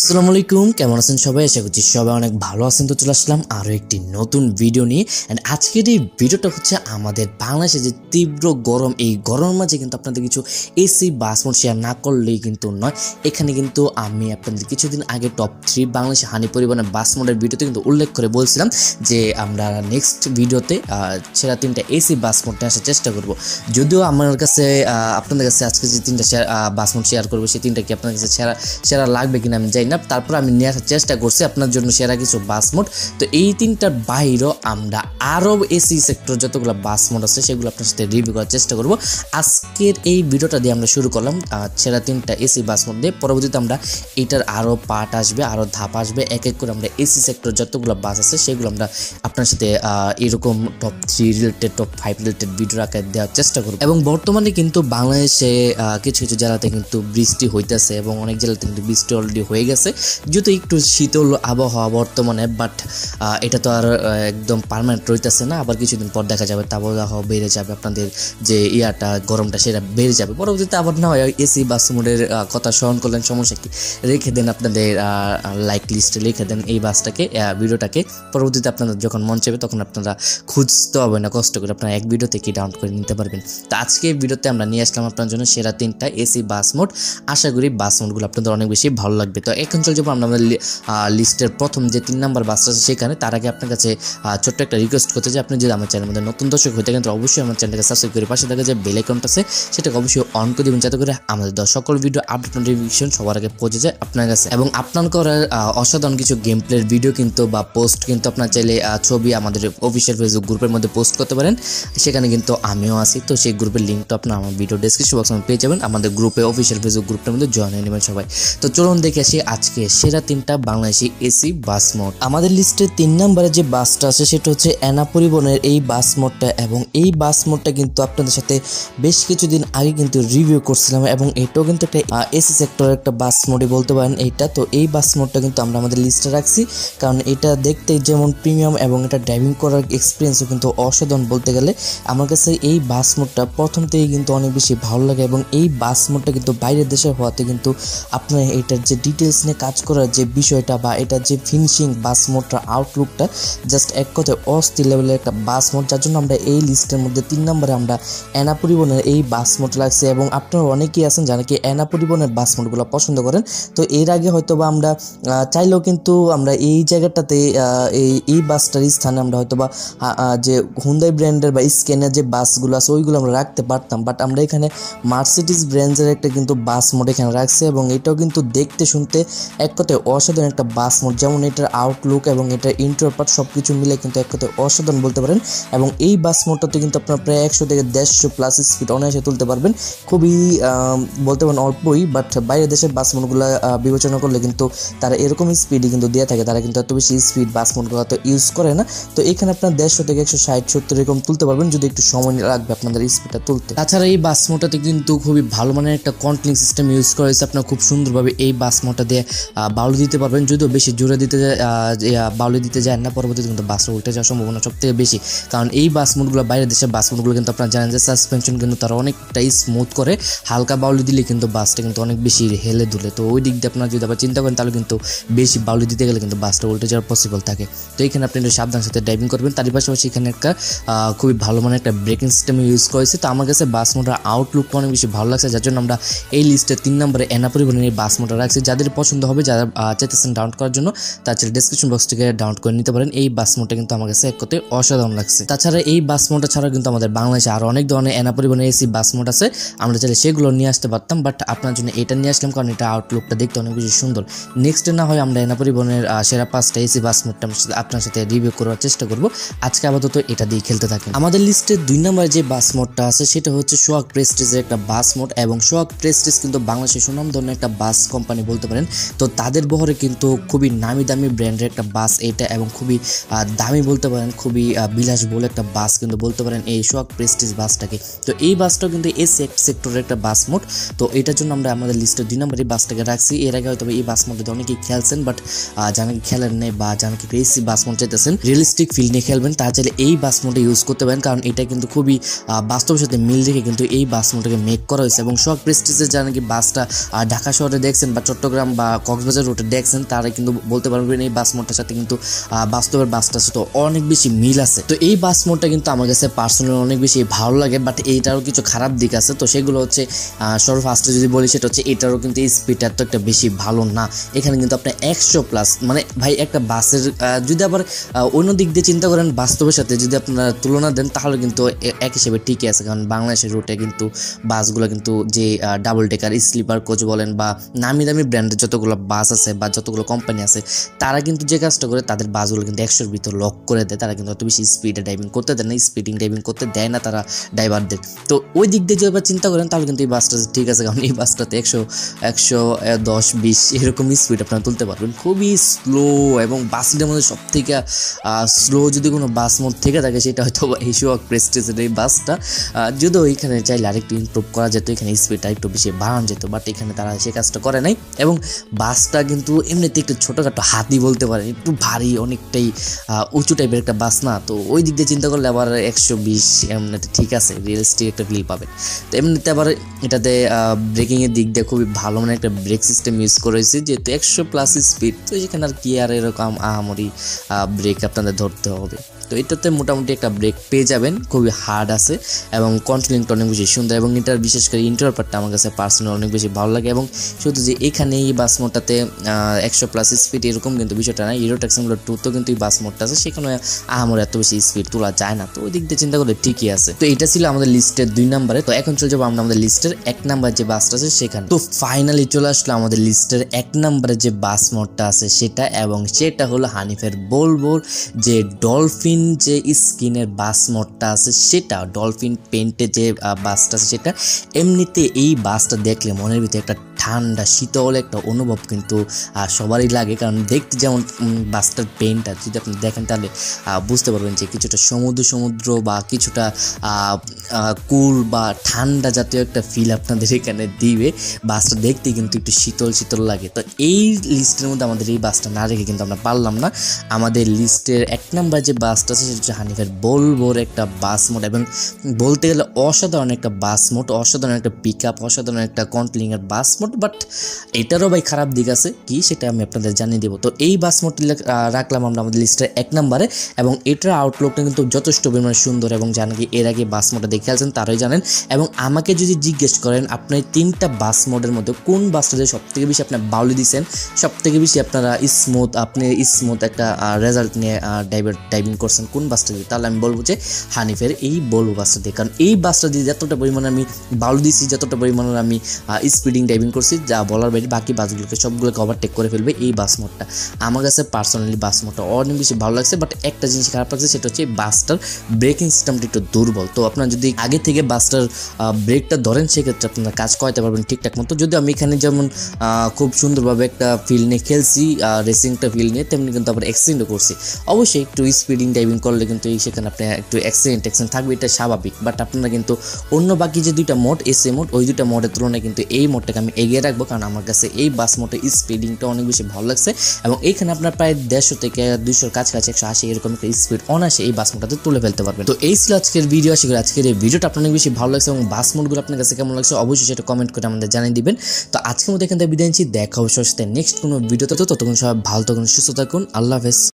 আসসালামু আলাইকুম, কেমন আছেন সবাই? আশা করছি সবাই অনেক ভালো আছেন। তো চলে আসলাম আরও একটি নতুন ভিডিও নিয়ে। অ্যান্ড আজকের এই ভিডিওটা হচ্ছে আমাদের বাংলাদেশে যে তীব্র গরম, এই গরমের মাঝে কিন্তু আপনাদের কিছু এসি বাস মোড শেয়ার না করলেই কিন্তু নয়। এখানে কিন্তু আমি আপনাদের কিছুদিন আগে টপ 3 বাংলাদেশে হানি পরিবহনের বাস মোডের ভিডিওতে কিন্তু উল্লেখ করে বলছিলাম যে আমরা নেক্সট ভিডিওতে সেরা 3টা এসি বাস মোডটা আসার চেষ্টা করব। যদিও আমার কাছে আপনাদের কাছে আজকে যে 3টা বাস মোড শেয়ার করবো, সেই 3টা কি আপনার কাছে সেরা লাগবে কিনা আমি জানি না। তারপর আমি নিয়ে আসার চেষ্টা করছি আপনার জন্য সেরা কিছু বাস মোড। তো এই 3টার বাইরেও আমরা আরও এসি সেক্টর যতগুলো বাস মোড আছে সেগুলো আপনার সাথে রিভিউ করার চেষ্টা করব। আজকের এই ভিডিওটা দিয়ে আমরা শুরু করলাম সেরা 3টা এসি বাস মোড দিয়ে। পরবর্তীতে আমরা এটার আরও পার্ট আসবে, আরও ধাপ আসবে, এক এক করে আমরা এসি সেক্টর যতগুলো বাস আছে সেগুলো আমরা আপনার সাথে এরকম top 3 related, top 5 related video আকারে দেওয়ার চেষ্টা করব। এবং বর্তমানে কিন্তু বাংলাদেশে কিছু কিছু জেলাতে কিন্তু বৃষ্টি হইতেছে এবং অনেক জেলাতে কিন্তু বৃষ্টি অলরেডি হয়ে গেছে, যেহেতু একটু শীতল আবহাওয়া বর্তমানে। বাট এটা তো আর একদম পার্মানেন্ট রইতেছে না, আবার কিছুদিন পর দেখা যাবে আবহাওয়া বেড়ে যাবে, আপনাদের যে গরমটা সেটা বেড়ে যাবে। পরবর্তীতে আবার না হয় এসি বাস মোডের কথা স্মরণ করলেন, সমস্যা কি, রেখে দেন আপনাদের লাইক লিস্টে, লিখে দেন এই বাসটাকে, ভিডিওটাকে। পরবর্তীতে আপনাদের যখন মন চাইবে তখন আপনারা খুঁজতে হবে না, কষ্ট করে আপনারা এক ভিডিও থেকে ডাউনলোড করে নিতে পারবেন। তো আজকে এই ভিডিওতে আমরা নিয়ে আসলাম আপনার জন্য সেরা 3টা এসি বাস মোড। আশা করি বাস মোডগুলো আপনাদের অনেক বেশি ভালো লাগবে। তো এখন চলে যাবো আমরা আমাদের লিস্টের প্রথম যে 3 নাম্বার বাসটা আছে সেখানে। তার আগে আপনার কাছে ছোট্ট একটা রিকোয়েস্ট করতে যে আপনি যদি আমার চ্যানেলের মধ্যে নতুন দর্শক হয়ে থাকেন তো অবশ্যই আমার চ্যানেলকে সাবস্ক্রাইব করে পাশে থাকা যে বেল আইকনটা আছে সেটাকে অবশ্যই অন করে দেবেন, যাতে করে আমাদের দেওয়া সকল ভিডিও আপডেট নোটিফিকেশন সবার আগে পৌঁছে যায় আপনার কাছে। এবং আপনার করার অসাধারণ কিছু গেম প্লের ভিডিও কিন্তু বা পোস্ট কিন্তু আপনার চাইলে ছবি আমাদের অফিসিয়াল ফেসবুক গ্রুপের মধ্যে পোস্ট করতে পারেন, সেখানে কিন্তু আমিও আছি। তো সেই গ্রুপের লিঙ্কটা আপনার আমার ভিডিও ডেসক্রিপশন বক্সে পেয়ে যাবেন। আমাদের গ্রুপে অফিসিয়াল ফেসবুক গ্রুপটার মধ্যে জয়েন হয়ে নেবেন সবাই। তো চলুন দেখে আসি আজকে সেরা 3টা বাংলাদেশি এসি বাস মোড। আমাদের লিস্টে 3 নম্বরে যে বাসটা আছে সেটা হচ্ছে এনা পরিবহনের এই বাস মোডটা। এবং এই বাস মোডটা কিন্তু আপনাদের সাথে বেশ কিছুদিন আগে কিন্তু রিভিউ করছিলাম, এবং এটাও কিন্তু একটা এসি সেক্টরের একটা বাস মোডই বলতে পারেন এইটা। তো এই বাস মোডটা কিন্তু আমরা আমাদের লিস্টে রাখছি, কারণ এটা দেখতে যেমন প্রিমিয়াম এবং এটা ড্রাইভিং করার এক্সপিরিয়েন্সও কিন্তু অসাধারণ বলতে গেলে। আমার কাছে এই বাস মোডটা প্রথম থেকেই কিন্তু অনেক বেশি ভালো লাগে, এবং এই বাস মোডটা কিন্তু বাইরের দেশের হওয়াতে কিন্তু আপনার এটার যে ডিটেলস নিয়ে কাজ করার যে বিষয়টা বা এটার যে ফিনিশিং বাস মোডটার আউটলুকটা জাস্ট এক কথায় অস্থির লেভেলের একটা বাস মোড, যার জন্য আমরা এই লিস্টের মধ্যে 3 নম্বরে আমরা এনা পরিবহনের এই বাস মোড লাগছে। এবং আপনারা অনেকেই আছেন যারা কি এনা পরিবহনের বাস মোডগুলো পছন্দ করেন। তো এর আগে হয়তো বা আমরা চাইলেও কিন্তু আমরা এই জায়গাটাতে এই বাসটার স্থানে আমরা হয়তো বা যে হুন্দাই ব্র্যান্ডের বা স্ক্যানের যে বাসগুলো আছে ওইগুলো আমরা রাখতে পারতাম, বাট আমরা এখানে মার্সিডিজ ব্র্যান্ডের একটা কিন্তু বাস মোড এখানে রাখছে। এবং এটাও কিন্তু দেখতে শুনতে এক কথায় অসাধারণ একটা বাস মোড, যেমন এটার আউটলুক এবং এটার ইন্টার পার্ট সব কিছু মিলে কিন্তু এক কথায় অসাধারণ বলতে পারেন। এবং এই বাস মোডটাতে কিন্তু আপনার প্রায় 100 থেকে 150 প্লাস স্পিড অনায়াসে তুলতে পারবেন, খুবই বলতে পারেন অল্পই। বাট বাইরের দেশের বাস মোডগুলো বিবেচনা করলে কিন্তু তারা এরকম স্পিডই কিন্তু দিয়ে থাকে, তারা কিন্তু এত বেশি স্পিড বাস মোডগুলো তো ইউজ করে না। তো এখানে আপনার 150 থেকে 160-170 এরকম তুলতে পারবেন, যদি একটু সময় লাগবে আপনাদের স্পিডটা তুলতে। তাছাড়া এই বাস মোডটাতে কিন্তু খুবই ভালো মানের একটা কন্ট্রোলিং সিস্টেম ইউজ করা হয়েছে। আপনার খুব সুন্দরভাবে এই বাস মোডটা দিয়ে বাউলি দিতে পারবেন, যদিও বেশি জোরে বাউলি দিতে যায় না, পরবর্তীতে কিন্তু বাসটা উল্টে যাওয়ার সম্ভাবনা সব থেকে বেশি। কারণ এই বাস মোডগুলো বাইরের দেশের বাস মোডগুলো কিন্তু আপনারা জানেন যে সাসপেনশন কিন্তু তারা অনেকটাই স্মুথ করে, হালকা বাউলি দিলে কিন্তু বাসটা কিন্তু অনেক বেশি হেলে দুলে। তো ওই দিক দিয়ে আপনারা যদি আবার চিন্তা করেন তাহলে কিন্তু বেশি বাউলি দিতে গেলে কিন্তু বাসটা উল্টে যাওয়ার পসিবল থাকে। তো এখানে আপনি একটু সাবধান সাথে ড্রাইভিং করবেন। তারই পাশাপাশি এখানে একটা খুবই ভালো মানের একটা ব্রেকিং সিস্টেম ইউজ করেছে। তো আমার কাছে বাস মোডের আউটলুকটা অনেক বেশি ভালো লাগছে, যার জন্য আমরা এই লিস্টে 3 নম্বরে এনা পরিবহনের এই বাস মোডটা রাখছি। যাদের পছন্দ হবে, যারা চাইতেছেন ডাউনলোড করার জন্য, তাছাড়া ডিসক্রিপশন বক্স থেকে ডাউনলোড করে নিতে পারেন। এই বাস মোডটা কিন্তু আমার কাছে এক কথায় অসাধারণ লাগছে। তাছাড়া এই বাস মোডটা ছাড়া কিন্তু আমাদের বাংলাদেশে আরও অনেক ধরনের এনা পরিবহনের এসি বাস মোড আছে, আমরা চাইলে সেগুলো নিয়ে আসতে পারতাম, বাট আপনার জন্য এটা নিয়ে আসলাম কারণ এটা আউটলুকটা দেখতে অনেক বেশি সুন্দর। নেক্সটে না হয় আমরা এনা পরিবহনের সেরা 5টা এসি বাস মোডটা আপনার সাথে রিভিউ করার চেষ্টা করব। আজকে আপাতত এটা দিয়ে খেলতে থাকেন। আমাদের লিস্টে 2 নম্বরে যে বাস মোডটা আছে সেটা হচ্ছে সোহাগ প্রেস্টিজের একটা বাস মোড। এবং সোহাগ প্রেস্টিজ কিন্তু বাংলাদেশের সুনাম ধরনের একটা বাস কোম্পানি বলতে পারেন। তো তাদের বহরে কিন্তু খুবই নামি দামি ব্র্যান্ডের একটা বাস এটা, এবং খুবই দামি বলতে পারেন, খুবই বিলাসবহুল একটা বাস কিন্তু বলতে পারেন এই সোহাগ প্রেস্টিজ বাসটাকে। তো এই বাসটাও কিন্তু এসি সেক্টরের একটা বাস মোড। তো এটার জন্য আমরা আমাদের লিস্টে 2 নম্বরে বাসটাকে রাখছি। এর আগে হয়তো এই বাস মোডে অনেকেই খেলছেন, বাট যারা খেলেন নেই বা যারা কি এসি বাস মোড চাইতেছেন, রিয়েলিস্টিক ফিল নিয়ে খেলবেন, তারা চাইলে এই বাস মোডে ইউজ করতে পারেন, কারণ এটা কিন্তু খুবই বাস্তবের সাথে মিল রেখে কিন্তু এই বাস মোডটাকে মেক করা হয়েছে। এবং সোহাগ প্রেস্টিজের যারা নাকি বাসটা ঢাকা শহরে দেখছেন বা চট্টগ্রাম বা কক্সবাজার রুটে দেখছেন তারা কিন্তু বলতে পারবেন এই বাস মোডটার সাথে কিন্তু বাস্তবের বাসটার সাথে অনেক বেশি মিল আছে। তো এই বাস মোডটা কিন্তু আমার কাছে পার্সোনালি অনেক বেশি ভালো লাগে, বাট এইটারও কিছু খারাপ দিক আছে। তো সেগুলো হচ্ছে সর্বফার্স্টে যদি বলি সেটা হচ্ছে এটারও কিন্তু এই স্পিডটা এত একটা বেশি ভালো না। এখানে কিন্তু আপনার 100+ মানে ভাই একটা বাসের যদি আবার অন্য দিক দিয়ে চিন্তা করেন বাস্তবের সাথে যদি আপনারা তুলনা দেন তাহলে কিন্তু এক হিসেবে ঠিকই আছে, কারণ বাংলাদেশের রুটে কিন্তু বাসগুলো কিন্তু যে ডাবল ডেকার স্লিপার কোচ বলেন বা নামি দামি ব্র্যান্ডের যতগুলো বাস আছে বা যতগুলো কোম্পানি আছে তারা কিন্তু যে কাজটা করে তাদের বাসগুলো কিন্তু 100-র ভিতর লক করে দেয়। তারা কিন্তু অত বেশি স্পিডে ড্রাইভিং করতে দেয় না, স্পিডিং ড্রাইভিং করতে দেয় না তারা ড্রাইভারদের। তো ওই দিক দিয়ে যদি আবার চিন্তা করেন তাহলে কিন্তু এই বাসটা ঠিক আছে, কারণ এই বাসটাতে 110-20 এরকম স্পিড আপনারা তুলতে পারবেন, খুবই স্লো। এবং বাসের মধ্যে সব থেকে স্লো যদি কোনো বাস মোড থেকে থাকে সেটা হয়তো এশিয়াওয়াক প্রেস্টিজের এই বাসটা। যদিও এখানে চাইলে আরেকটু ইমপ্রুভ করা যেত, এখানে স্পিডটা একটু বেশি বাড়ানো যেত, বাট এখানে তারা সে কাজটা করে নাই। এবং বাসটা কিন্তু এমনিতে একটু ছোটোখাটো হাতি বলতে পারেন, একটু ভারী অনেকটাই উঁচু টাইপের একটা বাস না। তো ওই দিক দিয়ে চিন্তা করলে আবার 120 এমনিতে ঠিক আছে, রিয়েলিস্টিক একটা ফিল পাবেন। তো এমনিতে আবার এটাতে ব্রেকিংয়ের দিক দিয়ে খুবই ভালো মানে একটা ব্রেক সিস্টেম ইউজ করেছি, যেহেতু 100+ স্পিড। তো সেখানে আর কি আর এরকম আহামরি ব্রেক আপনাদের ধরতে হবে। তো এটাতে মোটামুটি একটা ব্রেক পেয়ে যাবেন, খুবই হার্ড আছে এবং কন্ট্রোলিংটা অনেক বেশি সুন্দর। এবং এটার বিশেষ করে ইন্টারভিউ পার্টটা আমার কাছে পার্সোনাল অনেক বেশি ভালো লাগে। এবং শুধু যে এখানে এই বাস মোডটাতে 100+ স্পিড এরকম কিন্তু বিষয়টা না, হিরো ট্যাক্সি সিমুলেটর 2 তো কিন্তু এই বাস মোডটা আছে, সেখানে আমার এত বেশি স্পিড তোলা যায় না। তো ওই দিক দিয়ে চিন্তা করলে ঠিকই আছে। তো এটা ছিল আমাদের লিস্টের 2 নম্বরে। তো এখন চলে যাবো আমরা আমাদের লিস্টের 1 নম্বর যে বাসটা আছে সেখানে। তো ফাইনালি চলে আসলো আমাদের লিস্টের 1 নম্বরে যে বাস মোডটা আছে সেটা, এবং সেটা হলো হানিফের বলবোর যে ডলফিন যে স্কিনের বাস মোডটা আছে সেটা, ডলফিন পেন্টে যে বাসটা আছে সেটা। এমনিতে এই বাসটা দেখলে মনের ভিতরে একটা ঠান্ডা শীতল একটা অনুভব কিন্তু সবারই লাগে, কারণ দেখতে যেমন বাসটার পেন্টটা যদি আপনি দেখেন তাহলে বুঝতে পারবেন যে কিছুটা সমুদ্র বা কিছুটা কুল বা ঠান্ডা জাতীয় একটা ফিল আপনাদের এখানে দিবে। বাসটা দেখতে কিন্তু একটু শীতল লাগে। তো এই লিস্টের মধ্যে আমাদের এই বাসটা না রেখে কিন্তু আমরা পারলাম না। আমাদের লিস্টের 1 নম্বর যে বাসটা আছে সেটা হচ্ছে হানিফের বলবোর একটা বাস মোড, এবং বলতে গেলে অসাধারণ একটা বাস মোড, অসাধারণ একটা পিক আপ, অসাধারণ একটা কন্ট্রোলিংয়ের বাস মোড। বাট এটারও ভাই খারাপ দিক আছে, কি সেটা আমি আপনাদের জানিয়ে দেবো। তো এই বাস মোডটি রাখলাম আমরা আমাদের লিস্টের 1 নম্বরে, এবং এটার আউটলুকটা কিন্তু যথেষ্ট পরিমাণে সুন্দর। এবং যারা কি এর আগে বাস মোডটা দেখে আছেন তারাই জানেন। এবং আমাকে যদি জিজ্ঞেস করেন আপনি 3টা বাস মোডের মধ্যে কোন বাসটাতে সব থেকে বেশি আপনার বাউলি দিচ্ছেন, সব থেকে বেশি আপনারা স্মুথ একটা রেজাল্ট নিয়ে ড্রাইভিং করছেন কোন বাসটা দিয়ে, তাহলে আমি বলবো যে হানিফের এই বলবো বাসটা দিয়ে। কারণ এই বাসটা দিয়ে যতটা পরিমাণে আমি বাউলি দিচ্ছি, যতটা পরিমাণে আমি স্পিডিং ড্রাইভিং করছি, যা বলার বাইরে, বাকি বাসগুলোকে সবগুলোকে ওভারটেক করে ফেলবে এই বাস মোডটা। আমার কাছে পার্সোনালি বাস মোডটা অনেক বেশি ভালো লাগছে। বাট একটা জিনিস খারাপ লাগছে, সেটা হচ্ছে বাসটার ব্রেকিং সিস্টেমটা একটু দুর্বল। তো আপনারা যদি আগে থেকে বাসটার ব্রেকটা ধরেন সেক্ষেত্রে আপনারা কাজ করাতে পারবেন ঠিকঠাক মতো। যদি আমি এখানে যেমন খুব সুন্দরভাবে একটা ফিল নিয়ে খেলছি, রেসিংটা ফিল নিয়ে, তেমনি কিন্তু আবার অ্যাক্সিডেন্টও করছি। অবশ্যই একটু স্পিডিং ড্রাইভিং করলে কিন্তু সেখানে আপনি একটু অ্যাক্সিডেন্ট থাকবে, এটা স্বাভাবিক। বাট আপনারা কিন্তু অন্য বাকি যে 2টা মোড, এসএ মোড, ওই 2টা মোডের তুলনায় কিন্তু এই মোডটাকে আমি এগিয়ে রাখবো, কারণ আমার কাছে এই বাস মোডের স্পিডিংটা অনেক বেশি ভালো লাগছে। এবং এইখানে আপনার প্রায় 150 থেকে 200-র কাছাকাছি 180 এরকম একটা স্পিড অনায়াসে এই বাস মোডটাতে তুলে ফেলতে পারবেন। তো এই ছিল আজকের ভিডিও। আশা করি আজকের এই ভিডিওটা আপনার অনেক বেশি ভালো লাগছে, এবং বাস মোডগুলো আপনার কাছে কেমন লাগছে অবশ্যই সেটা কমেন্ট করে আমাদের জানিয়ে দিবেন। তো আজকের মধ্যে এখান থেকে বিদায় নিচ্ছি, দেখা অবশ্যই নেক্সট কোনো ভিডিওতে। ততক্ষণ সবাই ভালো থাকুন, সুস্থ থাকুন, আল্লাহ হাফেজ।